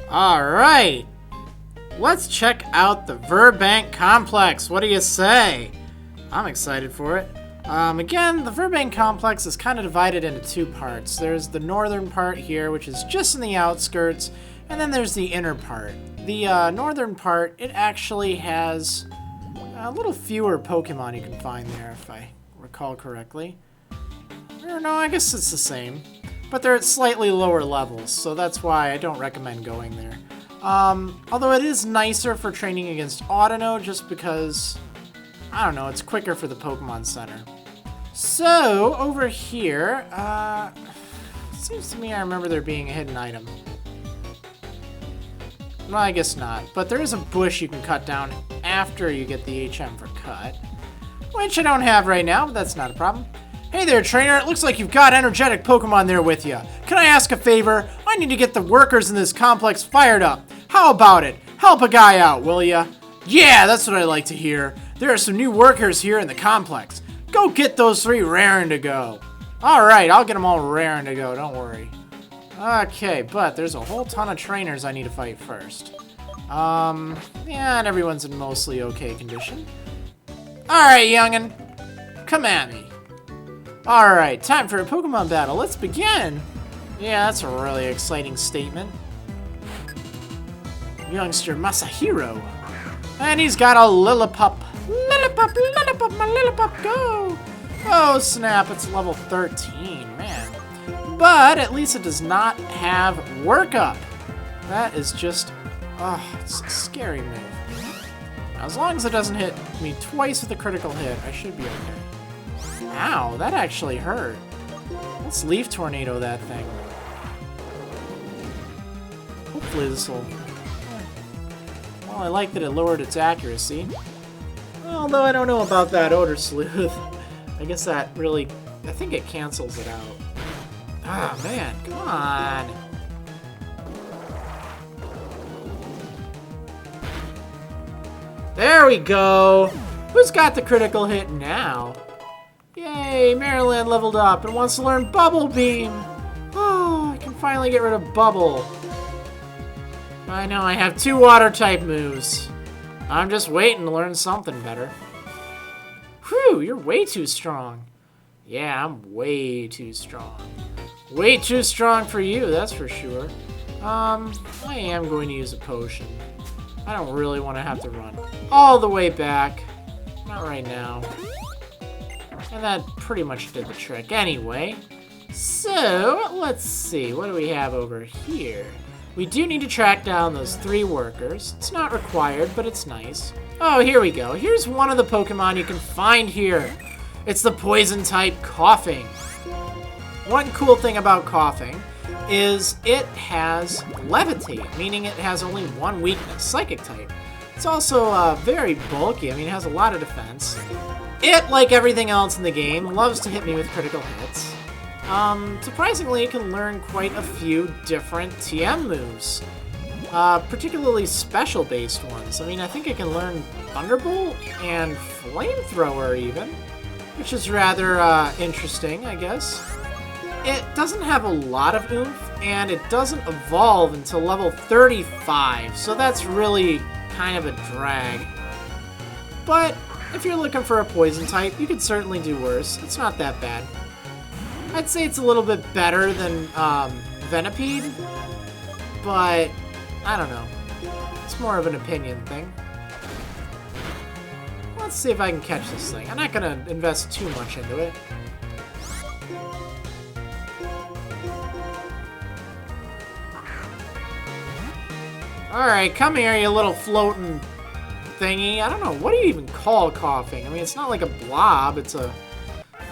Alright, let's check out the Virbank Complex. What do you say? I'm excited for it. Again, the Virbank Complex is kind of divided into two parts. There's the northern part here, which is just in the outskirts, and then there's the inner part. The northern part, it actually has a little fewer Pokemon you can find there, if I recall correctly. Or no, I guess it's the same. But they're at slightly lower levels, so that's why I don't recommend going there. Although it is nicer for training against Audino, just because, I don't know, it's quicker for the Pokemon Center. So, over here, seems to me I remember there being a hidden item. Well, I guess not, but there is a bush you can cut down after you get the HM for cut, which I don't have right now, but that's not a problem. Hey there, trainer. It looks like you've got energetic Pokemon there with you. Can I ask a favor? I need to get the workers in this complex fired up. How about it? Help a guy out, will ya? Yeah, that's what I like to hear. There are some new workers here in the complex. Go get those 3 raring to go. Alright, I'll get them all raring to go, don't worry. Okay, but there's a whole ton of trainers I need to fight first. Yeah, and everyone's in mostly okay condition. Alright, youngin'. Come at me. Alright, time for a Pokemon battle. Let's begin! Yeah, that's a really exciting statement. Youngster Masahiro. And he's got a Lillipup. Lillipup, Lillipup, my Lillipup, go! Oh, snap, it's level 13, man. But at least it does not have Workup. That is just, it's a scary move. Now, as long as it doesn't hit me twice with a critical hit, I should be okay. Ow, that actually hurt. Let's Leaf Tornado that thing. Hopefully this will... Well, I like that it lowered its accuracy. Although I don't know about that Odor Sleuth. I guess that really... I think it cancels it out. Ah, man, come on. There we go. Who's got the critical hit now? Yay, Maryland leveled up and wants to learn Bubble Beam. Oh, I can finally get rid of Bubble. I know, I have 2 water-type moves. I'm just waiting to learn something better. Whew, you're way too strong. Yeah, I'm way too strong. Way too strong for you, that's for sure. I am going to use a potion. I don't really want to have to run all the way back. Not right now. And that pretty much did the trick anyway. So, let's see. What do we have over here? We do need to track down those 3 workers. It's not required, but it's nice. Oh, here we go. Here's one of the Pokemon you can find here. It's the Poison-type Coughing. One cool thing about Coughing is it has Levitate, meaning it has only 1 weakness, Psychic type. It's also very bulky. I mean, it has a lot of defense. It, like everything else in the game, loves to hit me with critical hits. Surprisingly, it can learn quite a few different TM moves. Particularly special-based ones. I mean, I think it can learn Thunderbolt and Flamethrower even, which is rather interesting, I guess. It doesn't have a lot of oomph, and it doesn't evolve until level 35, so that's really kind of a drag. But if you're looking for a poison type, you could certainly do worse. It's not that bad. I'd say it's a little bit better than Venipede, but I don't know. It's more of an opinion thing. Let's see if I can catch this thing. I'm not going to invest too much into it. Alright, come here, you little floating thingy. I don't know, what do you even call Coughing? I mean, it's not like a blob, it's a...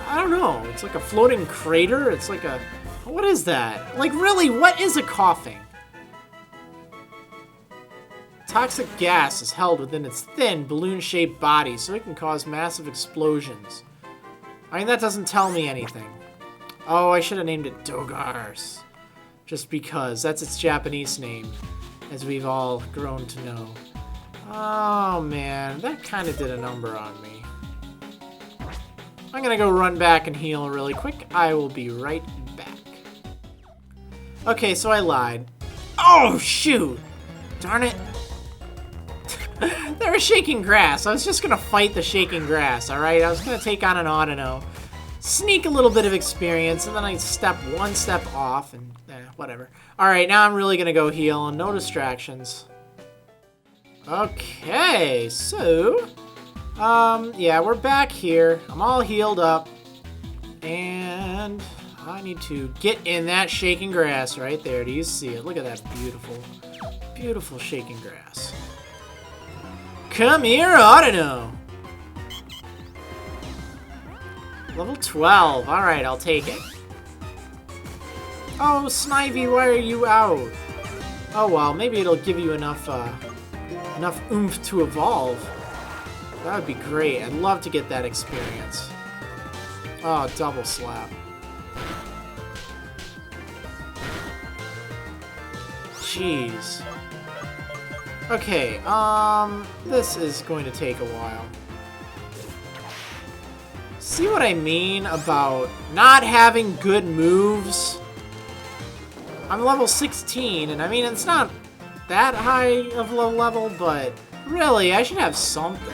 I don't know, it's like a floating crater? It's like a... What is that? Like, really, what is a Coughing? Toxic gas is held within its thin, balloon-shaped body, so it can cause massive explosions. I mean, that doesn't tell me anything. Oh, I should have named it Dogars. Just because, that's its Japanese name, as we've all grown to know. Oh, man, that kind of did a number on me. I'm gonna go run back and heal really quick. I will be right back. Okay, so I lied. Oh, shoot! Darn it. They were shaking grass. I was just gonna fight the shaking grass, alright? I was gonna take on an Audino, sneak a little bit of experience, and then I'd step one step off, and whatever. Alright, now I'm really gonna go heal, and no distractions. Okay, so... yeah, we're back here. I'm all healed up. And... I need to get in that shaking grass right there. Do you see it? Look at that beautiful, beautiful shaking grass. Come here, Audino! Level 12. Alright, I'll take it. Oh, Snivy, why are you out? Oh well, maybe it'll give you enough, enough oomph to evolve. That would be great. I'd love to get that experience. Oh, double slap. Jeez. Okay, this is going to take a while. See what I mean about not having good moves? I'm level 16, and I mean, it's not that high of a level, but really, I should have something.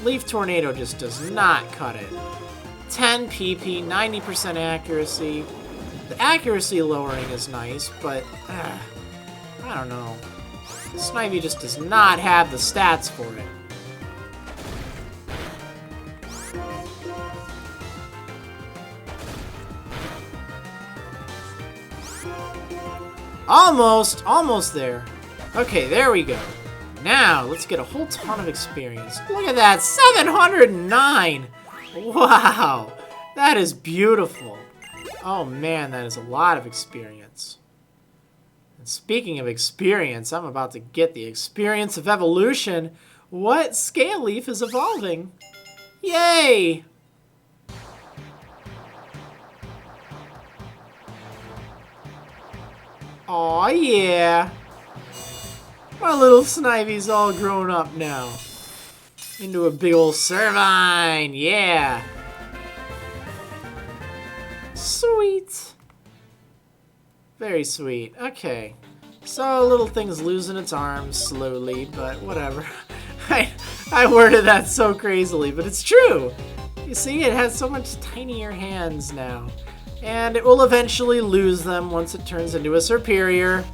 Leaf Tornado just does not cut it. 10 PP, 90% accuracy. The accuracy lowering is nice, but I don't know. Snivy just does not have the stats for it. Almost there. Okay, there we go. Now, let's get a whole ton of experience. Look at that, 709! Wow, that is beautiful. Oh man, that is a lot of experience. And speaking of experience, I'm about to get the experience of evolution. What Scale Leaf is evolving? Yay! Aw, yeah. My little Snivy's all grown up now. Into a big ol' Servine, yeah. Sweet. Very sweet. Okay. So, little thing's losing its arms slowly, but whatever. I worded that so crazily, but it's true. You see, it has so much tinier hands now. And it will eventually lose them once it turns into a Serperior.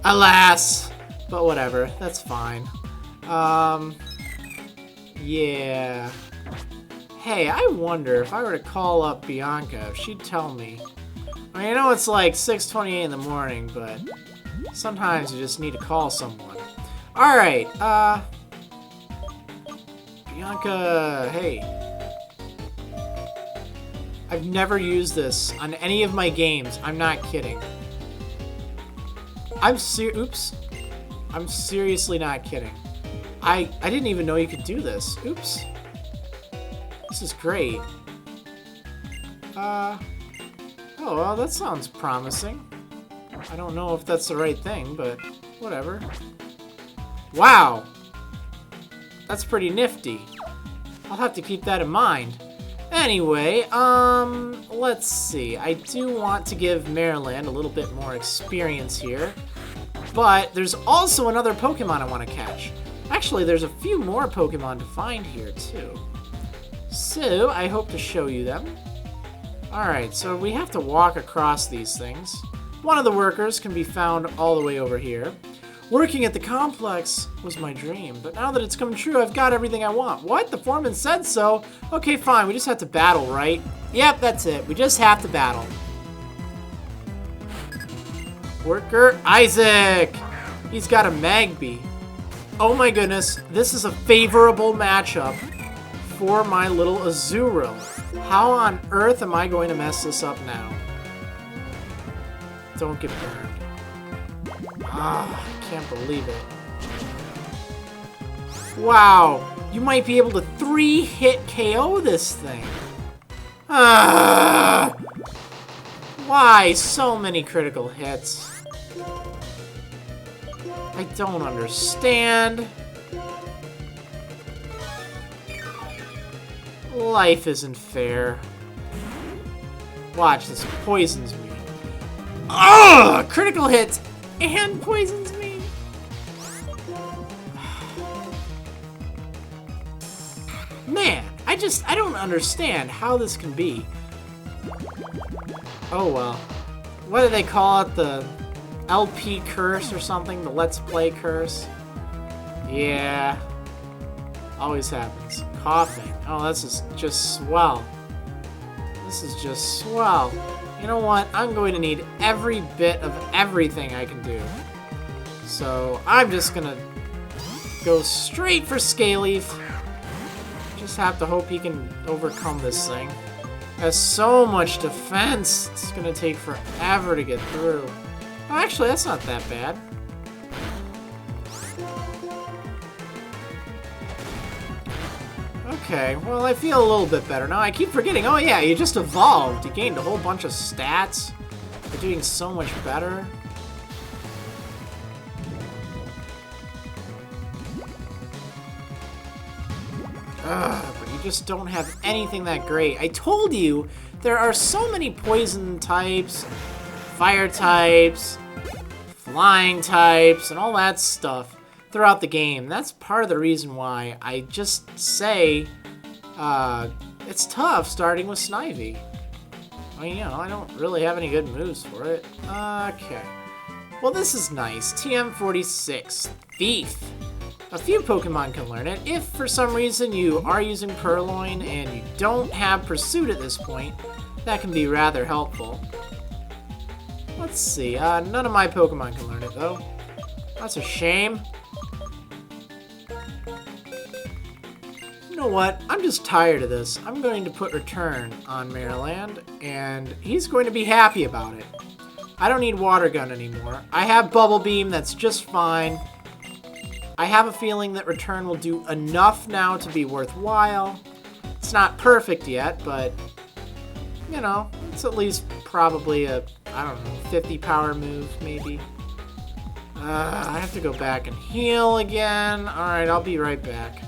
Alas! But whatever, that's fine. Yeah. Hey, I wonder if I were to call up Bianca, if she'd tell me. I mean, I know it's like 6:28 in the morning, but sometimes you just need to call someone. Alright, Bianca, hey. I've never used this on any of my games. I'm not kidding. Oops. I'm seriously not kidding. I didn't even know you could do this. Oops. This is great. Oh, well, that sounds promising. I don't know if that's the right thing, but whatever. Wow. That's pretty nifty. I'll have to keep that in mind. Anyway, let's see. I do want to give Mariland a little bit more experience here. But there's also another Pokemon I want to catch. Actually, there's a few more Pokemon to find here, too. So, I hope to show you them. Alright, so we have to walk across these things. One of the workers can be found all the way over here. Working at the complex was my dream, but now that it's come true, I've got everything I want. What? The foreman said so? Okay, fine, we just have to battle, right? Yep, that's it. We just have to battle. Worker Isaac! He's got a Magby. Oh my goodness, this is a favorable matchup for my little Azurill. How on earth am I going to mess this up now? Don't get burned. Ah, I can't believe it. Wow, you might be able to 3-hit KO this thing. Ah! Why so many critical hits? I don't understand. Life isn't fair. Watch, this poisons me. Ugh! Critical hits and poisons me. Man, I don't understand how this can be. Oh well. What do they call it? The LP curse or something? The Let's Play curse? Yeah. Always happens. Coughing. Oh, this is just swell. This is just swell. You know what? I'm going to need every bit of everything I can do. So, I'm just gonna go straight for Scaleaf. Just have to hope he can overcome this thing. Has so much defense. It's gonna take forever to get through. Oh, actually, that's not that bad. Okay, well, I feel a little bit better now. I keep forgetting. Oh, yeah, you just evolved. You gained a whole bunch of stats. You're doing so much better. Ugh, but you just don't have anything that great. I told you, there are so many poison types, fire types, flying types, and all that stuff throughout the game. That's part of the reason why I just say it's tough starting with Snivy. I mean, you know, I don't really have any good moves for it. Okay. Well, this is nice. TM46, Thief. A few Pokemon can learn it. If for some reason you are using Purloin and you don't have Pursuit at this point, that can be rather helpful. Let's see. None of my Pokemon can learn it, though. That's a shame. You know what? I'm just tired of this. I'm going to put Return on Maryland, and he's going to be happy about it. I don't need Water Gun anymore. I have Bubble Beam, that's just fine. I have a feeling that Return will do enough now to be worthwhile. It's not perfect yet, but, you know, it's at least probably a, I don't know, 50 power move, maybe. I have to go back and heal again. Alright, I'll be right back.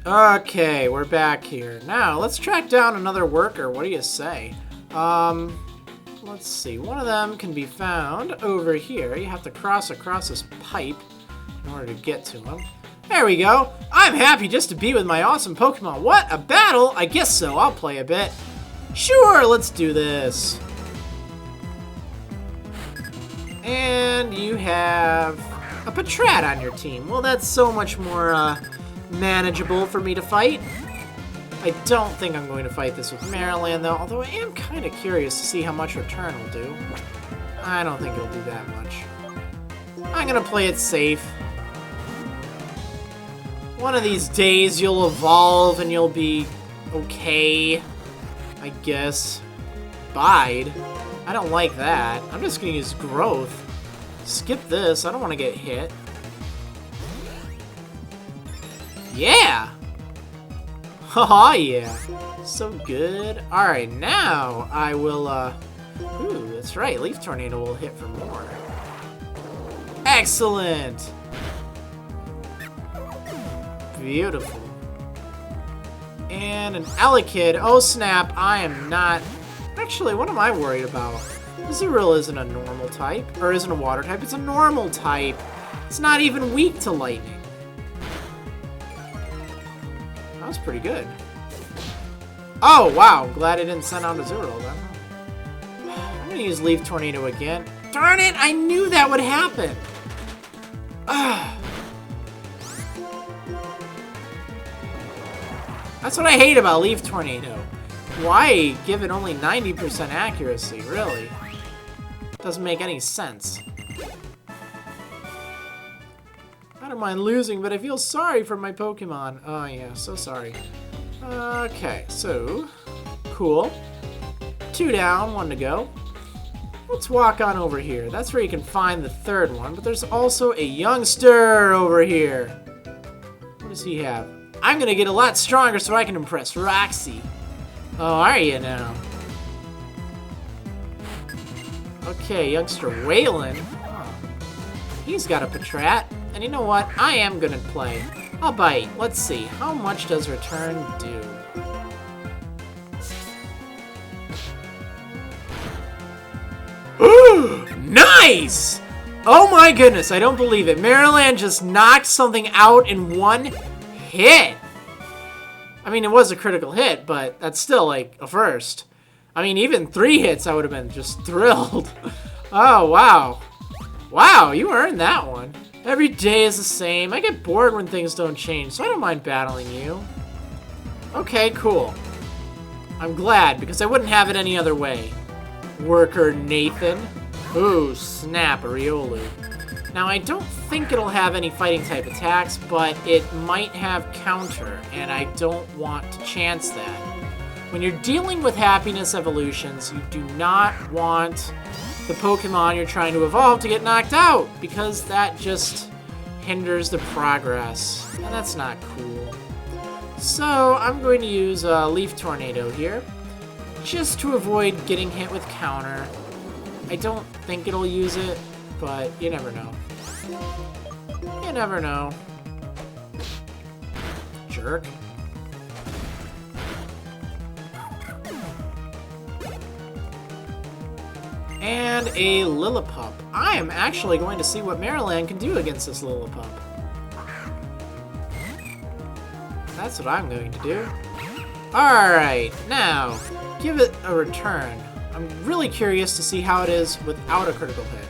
Okay, we're back here. Now, let's track down another worker. What do you say? Let's see. One of them can be found over here. You have to cross across this pipe in order to get to him. There we go. I'm happy just to be with my awesome Pokemon. What? A battle? I guess so. I'll play a bit. Sure, let's do this. And you have a Patrat on your team. Well, that's so much more manageable for me to fight. I don't think I'm going to fight this with Maryland, though, although I am kind of curious to see how much Return will do. I don't think it'll do that much. I'm going to play it safe. One of these days you'll evolve and you'll be okay, I guess. Bide? I don't like that. I'm just going to use Growth. Skip this. I don't want to get hit. Yeah! Haha, yeah. So good. Alright, now I will, ooh, that's right. Leaf Tornado will hit for more. Excellent! Beautiful. And an Elekid. Oh, snap. I am not... Actually, what am I worried about? Azurill isn't a normal type. Or isn't a water type. It's a normal type. It's not even weak to lightning. That was pretty good. Oh, wow. Glad I didn't send out Azurill then. I'm going to use Leaf Tornado again. Darn it! I knew that would happen! That's what I hate about Leaf Tornado. Why give it only 90% accuracy, really? Doesn't make any sense. I don't mind losing, but I feel sorry for my Pokemon. Oh yeah, so sorry. Okay, so... Cool. 2 down, 1 to go. Let's walk on over here. That's where you can find the third one, but there's also a youngster over here. What does he have? I'm gonna get a lot stronger so I can impress Roxy. Oh, are you now? Okay, youngster Waylon. Oh. He's got a Patrat. And you know what? I am gonna play. I'll bite. Let's see. How much does Return do? Nice! Oh my goodness, I don't believe it. Maryland just knocked something out in one hit. I mean, it was a critical hit, but that's still like a first. I mean, even 3 hits, I would have been just thrilled. Oh, wow. Wow, you earned that one. Every day is the same. I get bored when things don't change, so I don't mind battling you. Okay, cool. I'm glad, because I wouldn't have it any other way. Worker Nathan. Ooh, snap, Riolu. Now, I don't think it'll have any fighting type attacks, but it might have counter, and I don't want to chance that. When you're dealing with happiness evolutions, you do not want the Pokemon you're trying to evolve to get knocked out, because that just hinders the progress, and that's not cool. So, I'm going to use a Leaf Tornado here, just to avoid getting hit with counter. I don't think it'll use it, but you never know. You never know. Jerk. And a Lillipup. I am actually going to see what Maryland can do against this Lillipup. That's what I'm going to do. Alright, now, give it a return. I'm really curious to see how it is without a critical hit.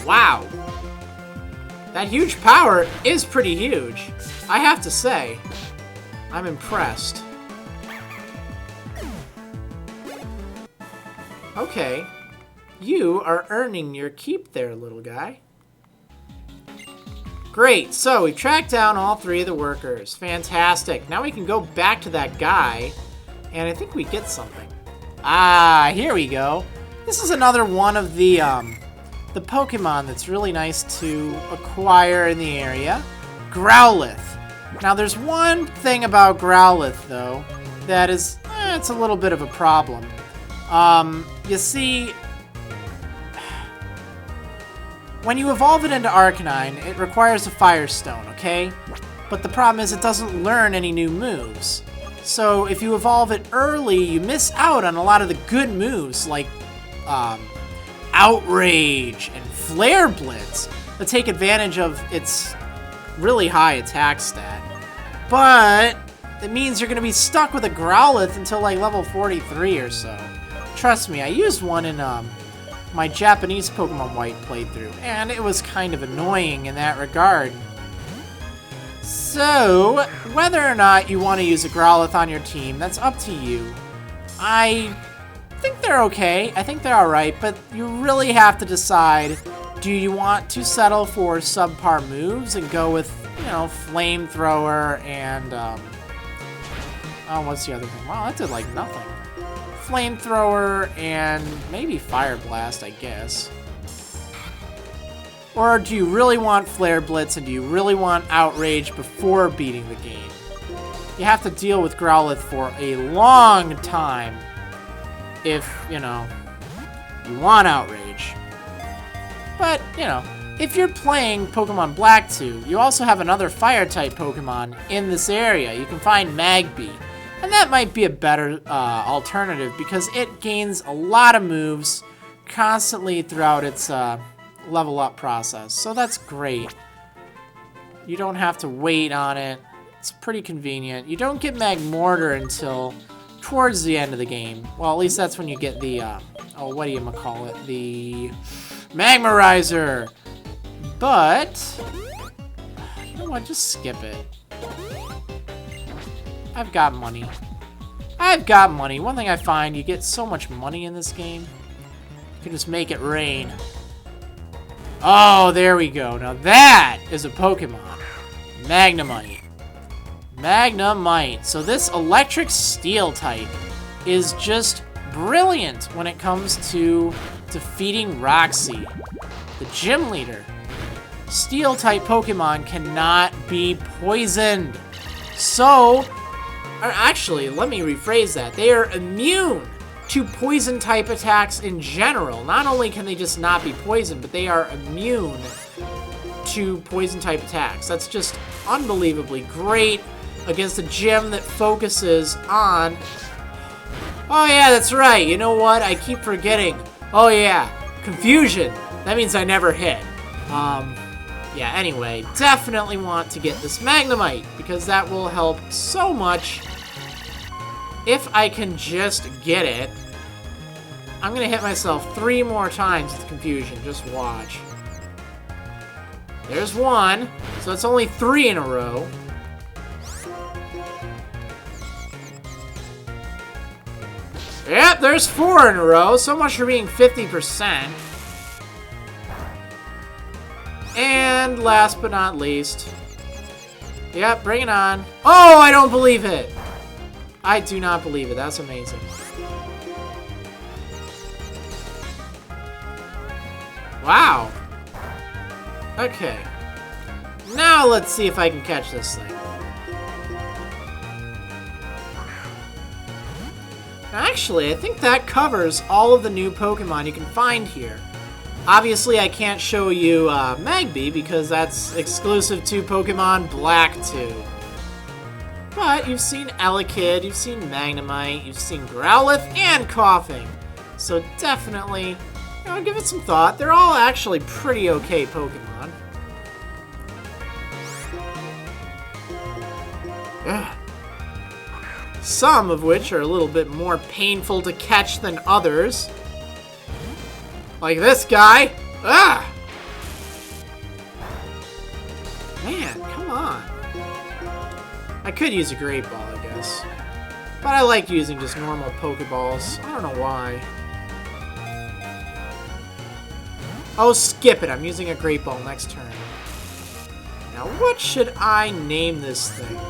Wow! That huge power is pretty huge. I have to say, I'm impressed. Okay, you are earning your keep there, little guy. Great, so we've tracked down all 3 of the workers. Fantastic. Now we can go back to that guy, and I think we get something. Ah, here we go. This is another one of the Pokemon that's really nice to acquire in the area. Growlithe. Now there's one thing about Growlithe, though, that is, it's a little bit of a problem. You see, when you evolve it into Arcanine, it requires a Firestone, okay? But the problem is it doesn't learn any new moves. So if you evolve it early, you miss out on a lot of the good moves, like Outrage and Flare Blitz, that take advantage of its really high attack stat. But it means you're going to be stuck with a Growlithe until like level 43 or so. Trust me, I used one in my Japanese Pokemon White playthrough, and it was kind of annoying in that regard. So, whether or not you want to use a Growlithe on your team, that's up to you. I think they're okay, I think they're alright, but you really have to decide, do you want to settle for subpar moves and go with, you know, Flamethrower and, oh, what's the other thing? Wow, that did like nothing. Flamethrower and maybe Fire Blast, I guess. Or do you really want Flare Blitz and do you really want Outrage before beating the game? You have to deal with Growlithe for a long time if, you know, you want Outrage. But, you know, if you're playing Pokemon Black 2, you also have another Fire-type Pokemon in this area. You can find Magby. And that might be a better alternative because it gains a lot of moves constantly throughout its level up process. So that's great. You don't have to wait on it. It's pretty convenient. You don't get Magmortar until towards the end of the game. Well, at least that's when you get the, oh, what do you call it? The Magmarizer. But, you know what? Just skip it. I've got money. I've got money. One thing I find, you get so much money in this game. You can just make it rain. Oh, there we go. Now that is a Pokemon. Magnemite. Magnemite. So this electric steel type is just brilliant when it comes to defeating Roxy, the gym leader. Steel type Pokemon cannot be poisoned. So, or actually, let me rephrase that. They are immune to poison type attacks in general. Not only can they just not be poisoned, but they are immune to poison type attacks. That's just unbelievably great against a gym that focuses on Oh yeah, that's right. You know what? I keep forgetting. Oh yeah, confusion. That means I never hit. Yeah, anyway, definitely want to get this Magnemite, because that will help so much. If I can just get it, I'm gonna hit myself 3 more times with confusion. Just watch. There's 1, so it's only 3 in a row. Yep, there's 4 in a row. So much for being 50%. And last but not least. Yep, bring it on. Oh, I don't believe it. I do not believe it. That's amazing. Wow. Okay. Now let's see if I can catch this thing. Actually, I think that covers all of the new Pokemon you can find here. Obviously, I can't show you Magby because that's exclusive to Pokemon Black 2. But you've seen Elekid, you've seen Magnemite, you've seen Growlithe, and Koffing. So definitely, give it some thought. They're all actually pretty okay Pokemon. Ugh. Some of which are a little bit more painful to catch than others. Like this guy. Ah! Man, come on. I could use a Great Ball, I guess. But I like using just normal Pokeballs. I don't know why. Oh, skip it. I'm using a Great Ball next turn. Now, what should I name this thing?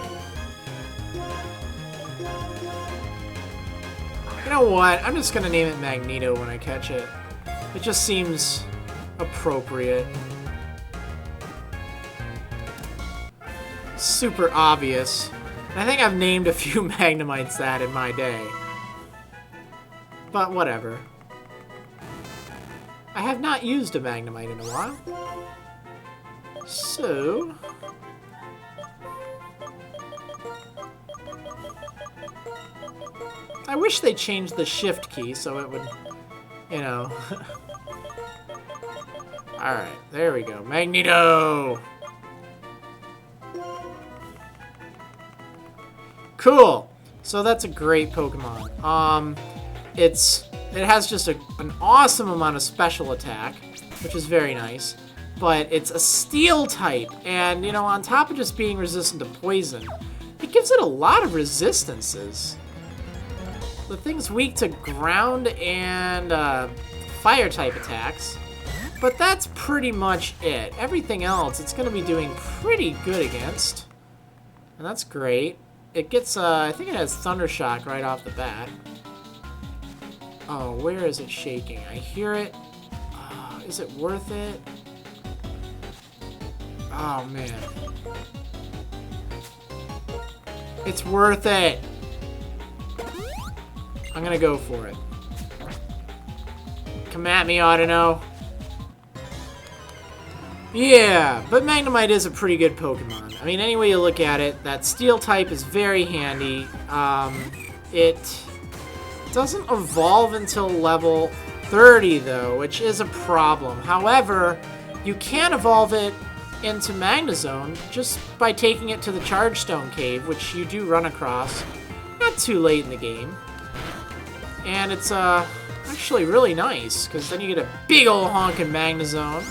You know what? I'm just gonna name it Magneto when I catch it. It just seems appropriate. Super obvious. And I think I've named a few Magnemites that in my day. But whatever. I have not used a Magnemite in a while. So... I wish they changed the shift key so it would, you know... Alright, there we go. Magneto! Cool! So that's a great Pokemon. It has just an awesome amount of special attack, which is very nice. But it's a steel type, and, you know, on top of just being resistant to poison, it gives it a lot of resistances. The thing's weak to ground and fire type attacks, but that's pretty much it. Everything else it's going to be doing pretty good against, and that's great. It gets, I think it has Thunder Shock right off the bat. Oh, where is it shaking? I hear it. Is it worth it? Oh, man. It's worth it. I'm gonna go for it. Come at me, Audino. Yeah, but Magnemite is a pretty good Pokemon. I mean, any way you look at it, that Steel type is very handy. It doesn't evolve until level 30, though, which is a problem. However, you can evolve it into Magnezone just by taking it to the Charge Stone Cave, which you do run across not too late in the game. And it's actually really nice, because then you get a big ol' honkin' Magnezone.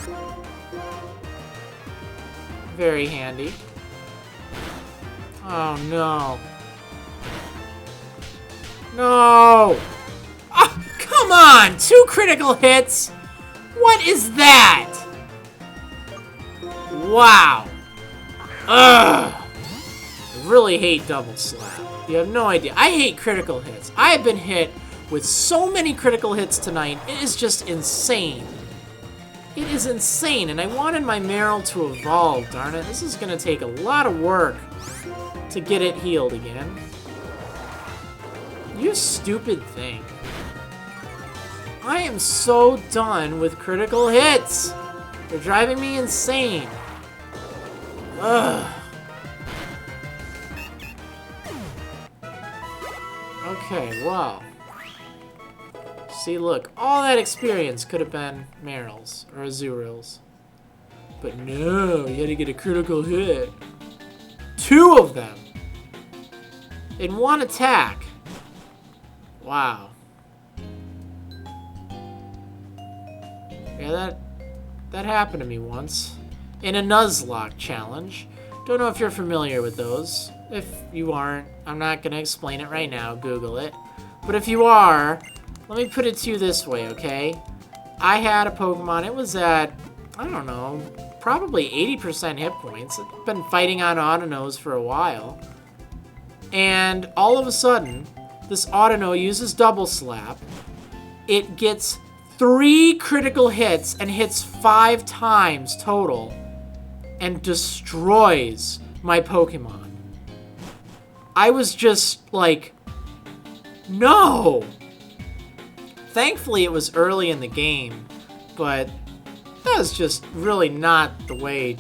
Very handy. Oh no. No! Oh, come on! 2 critical hits? What is that? Wow. Ugh. I really hate Double Slap. You have no idea. I hate critical hits. I have been hit with so many critical hits tonight. It is just insane. It is insane, and I wanted my Marill to evolve, darn it. This is going to take a lot of work to get it healed again. You stupid thing. I am so done with critical hits. They're driving me insane. Ugh. Okay, well. See, look, all that experience could have been Meryl's or Azuril's. But no, you had to get a critical hit. 2 of them in one attack. Wow. Yeah, that happened to me once in a Nuzlocke challenge. Don't know if you're familiar with those. If you aren't, I'm not gonna explain it right now. Google it. But if you are, let me put it to you this way, okay? I had a Pokemon. It was at, I don't know, probably 80% hit points. I've been fighting on Autonos for a while. And all of a sudden, this Autono uses Double Slap. It gets 3 critical hits and hits 5 times total and destroys my Pokemon. I was just like, no! Thankfully, it was early in the game, but that was just really not the way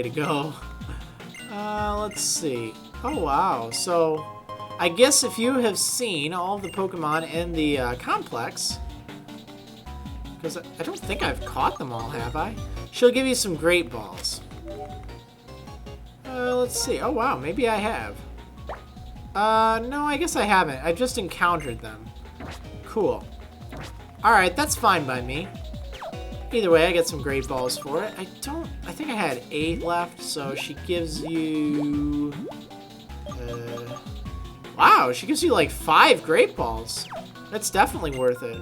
to go. Let's see. Oh, wow. So, I guess if you have seen all of the Pokemon in the complex, because I don't think I've caught them all, have I? She'll give you some Great Balls. Let's see. Oh, wow. Maybe I have. No, I guess I haven't. I've just encountered them. Cool. Alright, that's fine by me. Either way, I get some Great Balls for it. I think I had 8 left, so she gives you... wow, she gives you like 5 Great Balls. That's definitely worth it.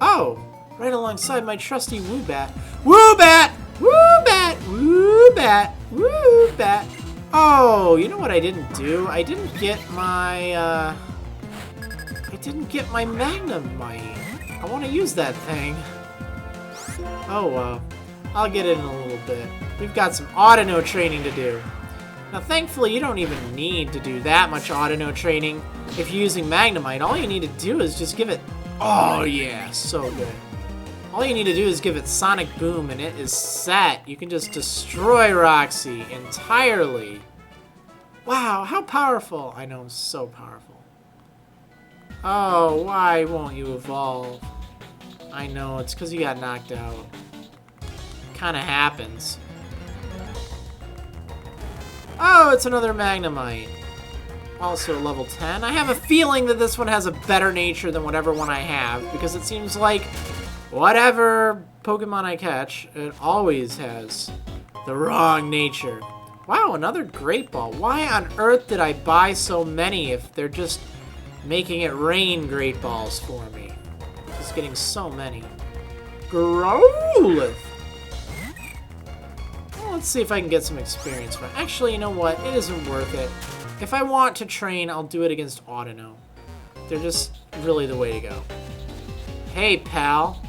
Oh, right alongside my trusty Woobat. Woobat! Woobat! Woobat! Woobat! Oh, you know what I didn't do? I didn't get my Magnemite. I want to use that thing. Oh, I'll get it in a little bit. We've got some Autono training to do. Now, thankfully, you don't even need to do that much Autono training if you're using Magnemite. All you need to do is just give it... Oh, yeah, so good. All you need to do is give it Sonic Boom, and it is set. You can just destroy Roxy entirely. Wow, how powerful. I know, so powerful. Oh, why won't you evolve? I know, it's because you got knocked out. Kinda happens. Oh, it's another Magnemite. Also level 10. I have a feeling that this one has a better nature than whatever one I have, because it seems like whatever Pokemon I catch, it always has the wrong nature. Wow, another Great Ball. Why on earth did I buy so many if they're just making it rain Great Balls for me? Just getting so many. Growlithe! Well, let's see if I can get some experience from it. Actually, you know what? It isn't worth it. If I want to train, I'll do it against Autono. They're just really the way to go. Hey, pal.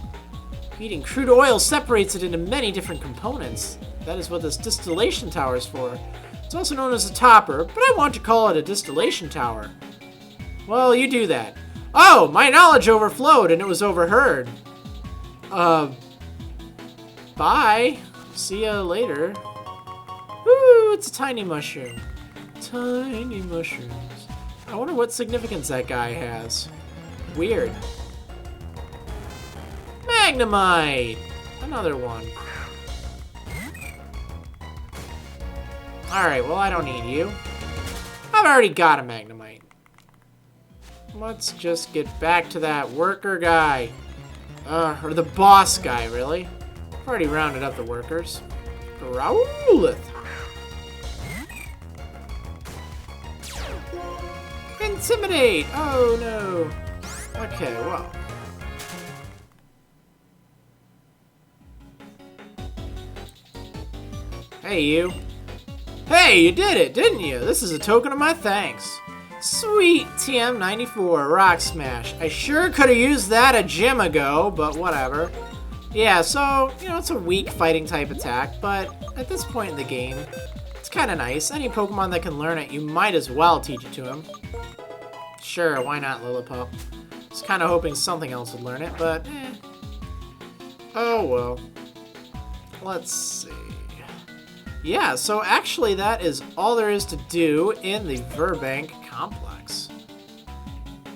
Heating crude oil separates it into many different components. That is what this distillation tower is for. It's also known as a topper, but I want to call it a distillation tower. Well, you do that. Oh, my knowledge overflowed and it was overheard. Bye. See ya later. Woo, it's a tiny mushroom. Tiny mushrooms. I wonder what significance that guy has. Weird. Magnemite! Another one. Alright, well, I don't need you. I've already got a Magnemite. Let's just get back to that worker guy. Or the boss guy, really. I've already rounded up the workers. Growlithe! Intimidate! Oh, no. Okay, well. Hey, you. Hey, you did it, didn't you? This is a token of my thanks. Sweet TM94 Rock Smash. I sure could have used that a gym ago, but whatever. Yeah, so, you know, it's a weak fighting type attack, but at this point in the game, it's kind of nice. Any Pokemon that can learn it, you might as well teach it to him. Sure, why not, Lillipup? Was kind of hoping something else would learn it, but eh. Oh well. Let's see. Yeah, so actually that is all there is to do in the Virbank complex.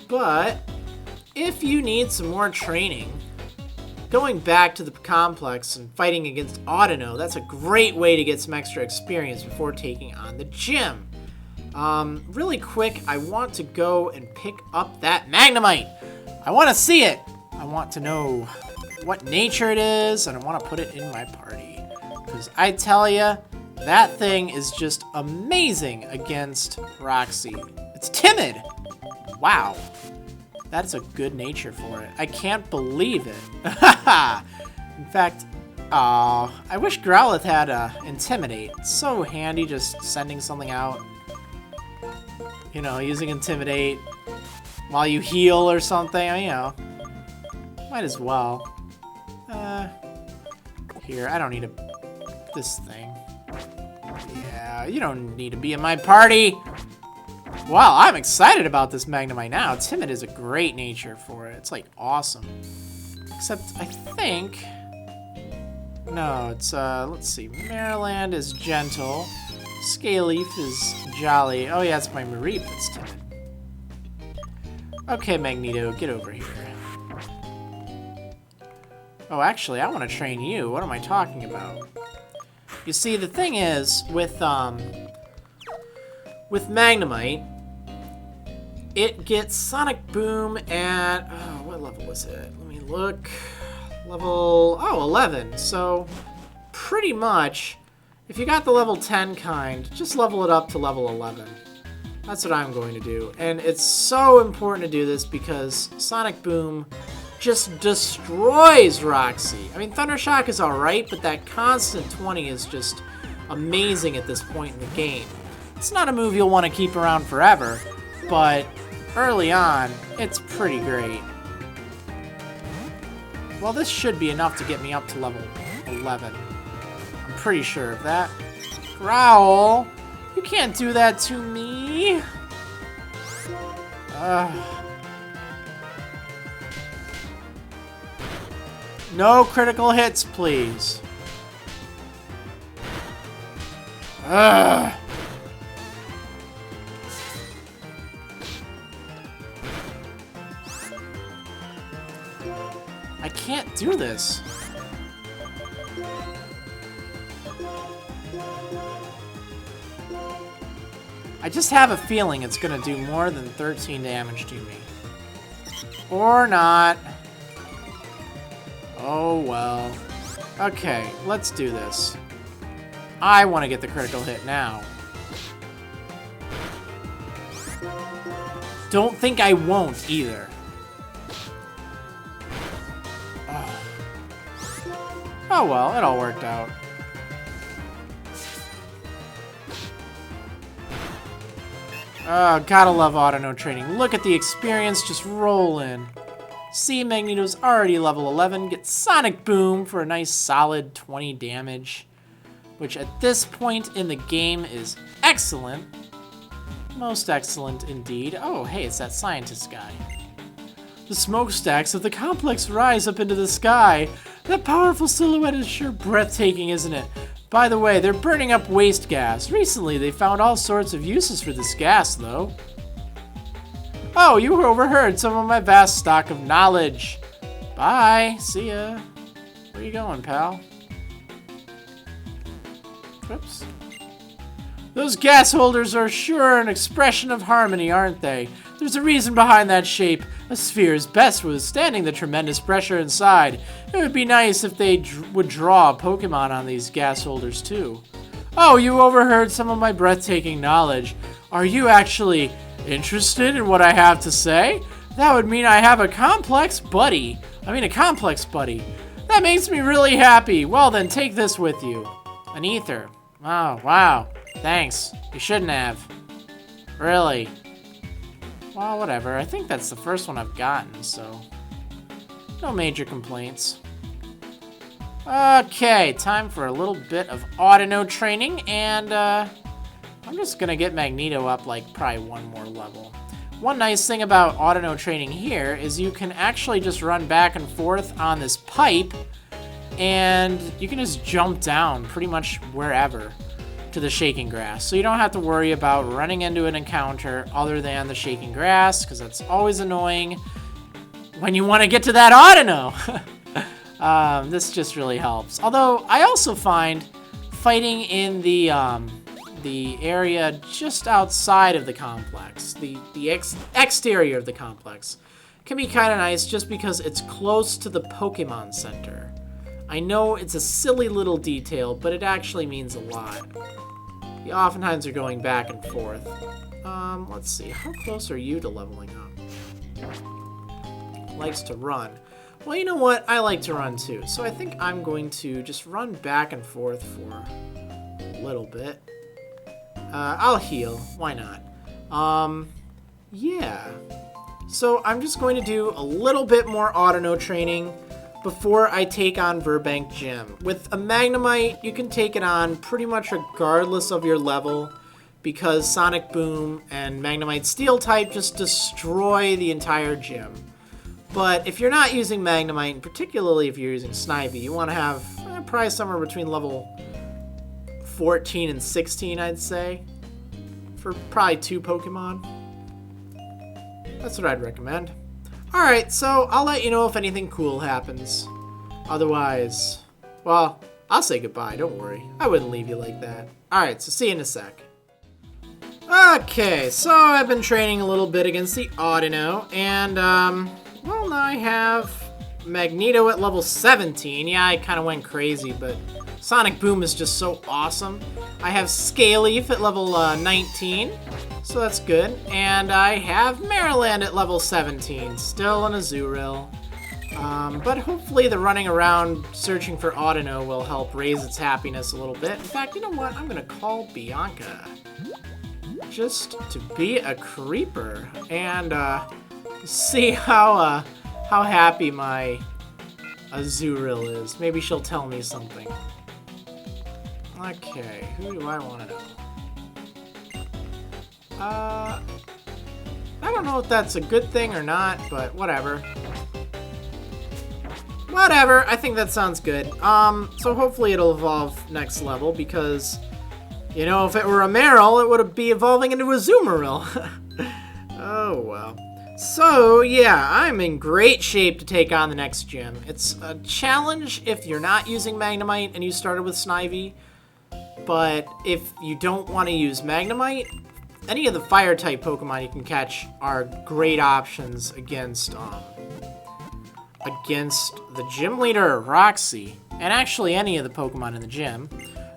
But if you need some more training, going back to the complex and fighting against Audino, that's a great way to get some extra experience before taking on the gym. Really quick, I want to go and pick up that Magnemite. I want to see it. I want to know what nature it is, and I want to put it in my party. Because I tell ya, that thing is just amazing against Roxy. It's timid. Wow. That's a good nature for it. I can't believe it. In fact, I wish Growlithe had Intimidate. It's so handy just sending something out. You know, using Intimidate while you heal or something. You know, might as well. Here, I don't need this thing. Yeah, you don't need to be in my party. Wow, I'm excited about this Magnemite now. Timid is a great nature for it. It's like awesome. Except I think... No, it's, let's see. Maryland is gentle. Scaleaf is jolly. Oh yeah, it's my Mareep that's timid. Okay, Magneto, get over here. Oh, actually, I want to train you. What am I talking about? You see, the thing is, with Magnemite, it gets Sonic Boom at, oh, what level was it? Let me look. Level, 11. So, pretty much, if you got the level 10 kind, just level it up to level 11. That's what I'm going to do. And it's so important to do this because Sonic Boom just destroys Roxy. I mean, Thunder Shock is alright, but that constant 20 is just amazing at this point in the game. It's not a move you'll want to keep around forever, but early on, it's pretty great. Well, this should be enough to get me up to level 11. I'm pretty sure of that. Growl! You can't do that to me! No critical hits, please. Ugh. I can't do this. I just have a feeling it's gonna do more than 13 damage to me. Or not. Oh well. Okay, let's do this. I want to get the critical hit now. Don't think I won't either. Oh well, it all worked out. Oh, gotta love Audino training. Look at the experience just roll in. See, Magneto's already level 11. Get Sonic Boom for a nice solid 20 damage. Which at this point in the game is excellent. Most excellent indeed. Oh, hey, it's that scientist guy. The smokestacks of the complex rise up into the sky. That powerful silhouette is sure breathtaking, isn't it? By the way, they're burning up waste gas. Recently, they found all sorts of uses for this gas, though. Oh, you overheard some of my vast stock of knowledge. Bye. See ya. Where you going, pal? Whoops. Those gas holders are sure an expression of harmony, aren't they? There's a reason behind that shape. A sphere is best for withstanding the tremendous pressure inside. It would be nice if they would draw a Pokemon on these gas holders, too. Oh, you overheard some of my breathtaking knowledge. Are you actually interested in what I have to say? That would mean I have a complex buddy. That makes me really happy. Well then, take this with you. An ether. Oh, wow. Thanks. You shouldn't have. Really. Well, whatever. I think that's the first one I've gotten, so... no major complaints. Okay, time for a little bit of Audino training, and, I'm just gonna get Magneto up, like, probably one more level. One nice thing about Audino training here is you can actually just run back and forth on this pipe, and you can just jump down pretty much wherever to the shaking grass. So you don't have to worry about running into an encounter other than the shaking grass, because that's always annoying. when you want to get to that Audino. This just really helps. Although I also find fighting in the area just outside of the complex, the exterior of the complex, can be kind of nice just because it's close to the Pokemon Center. I know it's a silly little detail, but it actually means a lot. You oftentimes are going back and forth. Let's see, how close are you to leveling up? Likes to run. Well, you know what? I like to run too, so I think I'm going to just run back and forth for a little bit. I'll heal. Why not? Yeah. So I'm just going to do a little bit more Audino training before I take on Virbank Gym. With a Magnemite, you can take it on pretty much regardless of your level because Sonic Boom and Magnemite Steel type just destroy the entire gym. But if you're not using Magnemite, and particularly if you're using Snivy, you want to have probably somewhere between level 14 and 16, I'd say, for probably 2 Pokemon. That's what I'd recommend. Alright, so I'll let you know if anything cool happens. Otherwise, well, I'll say goodbye, don't worry. I wouldn't leave you like that. Alright, so see you in a sec. Okay, so I've been training a little bit against the Audino, and, well, now I have Magneto at level 17. Yeah, I kind of went crazy, but Sonic Boom is just so awesome. I have Scaleaf at level 19, so that's good. And I have Maryland at level 17, still an Azurill. But hopefully the running around searching for Audino will help raise its happiness a little bit. In fact, you know what? I'm going to call Bianca just to be a creeper and see how happy my Azurill is. Maybe she'll tell me something. Okay, who do I want to know? I don't know if that's a good thing or not, but whatever. Whatever, I think that sounds good. So hopefully it'll evolve next level because, you know, if it were a Marill, it would be evolving into a Azumarill. Oh, well. So, yeah, I'm in great shape to take on the next gym. It's a challenge if you're not using Magnemite and you started with Snivy, but if you don't want to use Magnemite, any of the Fire-type Pokemon you can catch are great options against the gym leader, Roxy, and actually any of the Pokemon in the gym,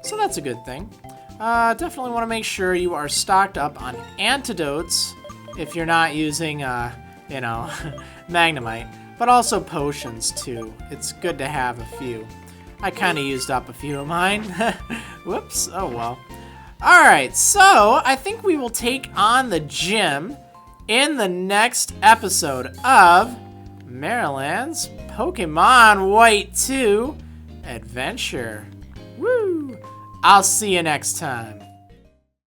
so that's a good thing. Definitely want to make sure you are stocked up on antidotes if you're not using, you know, Magnemite, but also potions too. It's good to have a few. I kind of used up a few of mine. Whoops, oh well. Alright, so I think we will take on the gym in the next episode of Maryland's Pokemon White 2 Adventure. Woo! I'll see you next time.